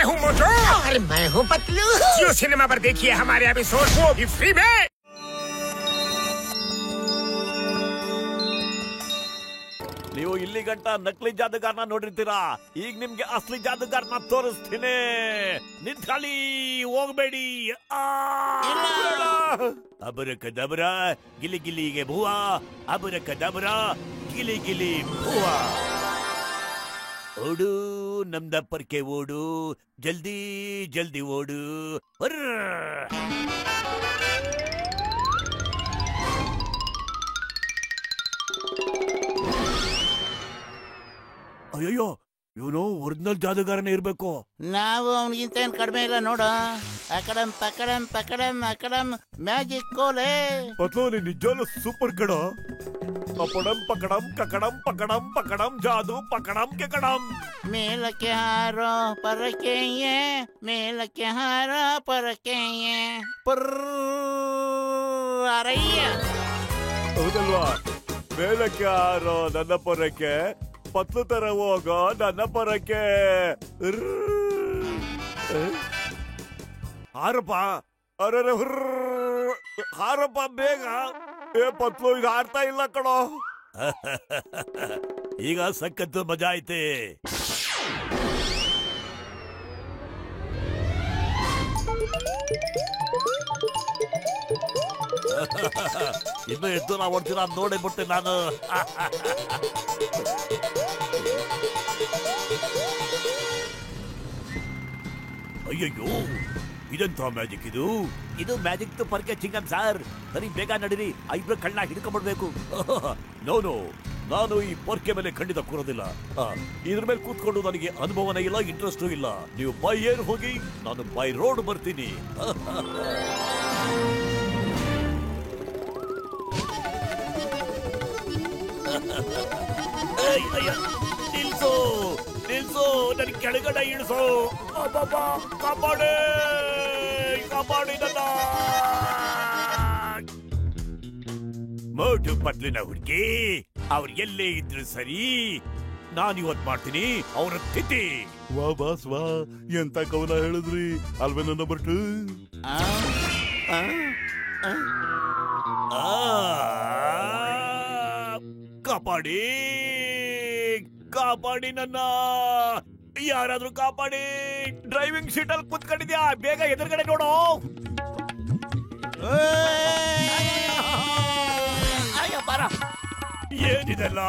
हूँ मोटू और मैं हूँ पतलू। जियो सिनेमा पर देखिए हमारे एपिसोड, वो भी फ्री में। ನೀವು ಇಲ್ಲಿ ಗಂಟ ನಕಲಿ ಜಾದೂಗಾರನ ನೋಡಿರ್ತೀರಾ, ಈಗ ನಿಮ್ಗೆ ಅಸಲಿ ಜಾದೂಗಾರನ ತೋರಿಸ್ತೀನಿ. ನಿಂತ್ಕೊಳ್ಳಿ, ಹೋಗ್ಬೇಡಿ. ಅಬರಕದಬರ ಗಿಲಿ ಗಿಲಿಗೆ ಭೂವ, ಅಬರಕದಬರ ಗಿಲಿ ಗಿಲಿ ಭೂವ. ಓಡು ನಮ್ದಪ್ಪರ್ಕೆ ಓಡು, ಜಲ್ದಿ ಜಲ್ದಿ ಓಡು. ಅಯ್ಯೋ, ಇವನು ಒರಿಜಿನಲ್ ಜಾದೂಗಾರನೇ ಇರ್ಬೇಕು. ನಾವು ಅವನಿಗಿಂತ ಏನ್ ಕಡಿಮೆ ಇಲ್ಲ ನೋಡು. ಅಕಡಮ್ ಪಕಡಮ್ ಪಕಡಮ್ ಅಕಡಮ್ ಮ್ಯಾಜಿಕ್ ಕೋಲೆ. ಪತ್ಲು ನೀನ್ ನಿಜವಾಗ್ಲೂ ಸೂಪರ್ ಕಡ. ಪಕಡಮ್ ಪಕಡಮ್ ಕಕಡಮ್ ಪಕಡಮ್ ಪಕಡಮ್ ಜಾದು ಪಕಡಮ್ ಕೆಕಡಮ್. ಮೇಲಕ್ಕೆ ಹಾರೋ ಪರಕೆಯೇ, ಮೇಲಕ್ಕೆ ಹಾರೋ ಪರಕೆಯೇ. ಅರಯ್ಯ. ಹೌದಲ್ವಾ? ಮೇಲಕ್ಕೆ ಹಾರೋ ನನ್ನ ಪರಕ್ಕೆ, ಪತ್ಲು ತರ ಹೋಗೋ ನನ್ನ ಪರಕ್ಕೆ. ಹಾರಪ್ಪ, ಅರೆ ಹಾರಪ್ಪ ಬೇಗ. ಪತ್ಲು ಇದು ಹಾರ್ತಾ ಇಲ್ಲ ಕಣೋ. ಈಗ ಸಖತ್ತು ಮಜಾ ಐತೆ. ಇನ್ನು ಎದ್ದು ನಾ ಓಡ್ತೀರ ನೋಡೇ ಬಿಟ್ಟೆ ನಾನು. ಅಯ್ಯಯ್ಯೋ, ಇದೆಂತ ಮ್ಯಾಜಿಕ್ ಇದು? ಇದು ಮ್ಯಾಜಿಕ್ ಪರ್ಕೆ ಚಿಂಗಂ ಸರ್. ಸರಿ ಬೇಗ ನಡೀರಿ, ಇಬ್ರು ಕಣ್ಣ ಹಿಡ್ಕೊಂಡ್ಬಿಡ್ಬೇಕು. ನೋನು, ನಾನು ಈ ಪೊರ್ಕೆ ಮೇಲೆ ಖಂಡಿತ ಕೂರೋದಿಲ್ಲ. ಇದ್ರ ಮೇಲೆ ಕೂತ್ಕೊಂಡು ನನಗೆ ಅನುಭವನೇ ಇಲ್ಲ, ಇಂಟ್ರೆಸ್ಟು ಇಲ್ಲ. ನೀವು ಬೈ ಏರ್ ಹೋಗಿ, ನಾನು ಬೈ ರೋಡ್ ಬರ್ತೀನಿ. ನಿಲ್ಸು ನಿಲ್ಸು, ನನ್ ಕೆಳಗಡೆ ಇಳಿಸು. ಕಾಪಾಡಿ ಕಾಪಾಡಿ ನನ್ನ. ಮೋಟು ಪತ್ಲಿನ ಹುಡುಗಿ, ಅವ್ರು ಎಲ್ಲೇ ಇದ್ರು ಸರಿ, ನಾನಿವತ್ ಮಾಡ್ತೀನಿ ಅವ್ರ ತಿಥಿ. ವಾ ಬಾಸ್ ವಾ, ಎಂತ ಕವನ ಹೇಳಿದ್ರಿ ಅಲ್ವೇ ನನ್ನ ಬರ್ಟು. ಕಾಪಾಡಿ ಕಾಪಾಡಿ ನನ್ನ, ಯಾರಾದ್ರೂ ಕಾಪಾಡಿ. ಡ್ರೈವಿಂಗ್ ಸೀಟ್ ಅಲ್ಲಿ ಕುತ್ಕೊಂಡಿದ್ಯಾ, ಬೇಗ ಎದುರುಗಡೆ ನೋಡು. ಏನಿದೆಲ್ಲ?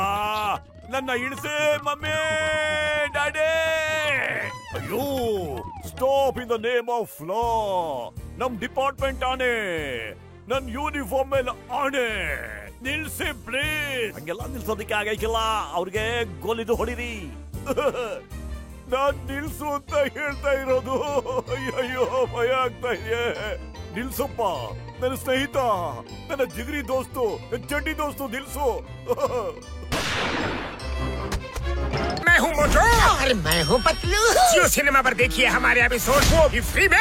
ನನ್ನ ಇಳಿಸೇ ಮಮ್ಮಿ, ಡ್ಯಾಡಿ. ಅಯ್ಯೋ, stop in the name of law. ನಮ್ ಡಿಪಾರ್ಟ್ಮೆಂಟ್ ಆನೆ, ನನ್ ಯೂನಿಫಾರ್ಮ್ ಮೇಲೆ ಆನೆ. ನಿಲ್ಸಿ ಪ್ಲೀಸ್. ಹಂಗೆಲ್ಲ ನಿಲ್ಸೋದಕ್ಕೆ ಆಗೈಕಿಲ್ಲ, ಅವ್ರಿಗೆ ಗೋಲಿದು ಹೊಡಿರಿ. ನಾನ್ ನಿಲ್ಸು ಅಂತ ಹೇಳ್ತಾ ಇರೋದು. ಅಯ್ಯಯ್ಯೋ, ಭಯ ಆಗ್ತಾ ಇದೆ. ನಿಲ್ಸಪ್ಪ, ನನ್ನ ಸ್ನೇಹಿತ, ನನ್ನ ಜಿಗರಿ ದೋಸ್ತು, ನನ್ನ ಚಡ್ಡಿ ದೋಸ್ತು, ನಿಲ್ಸು. मैं हूँ मोटू और मैं हूँ पतलू। जियो सिनेमा पर देखिए हमारे एपिसोड, वो भी फ्री में।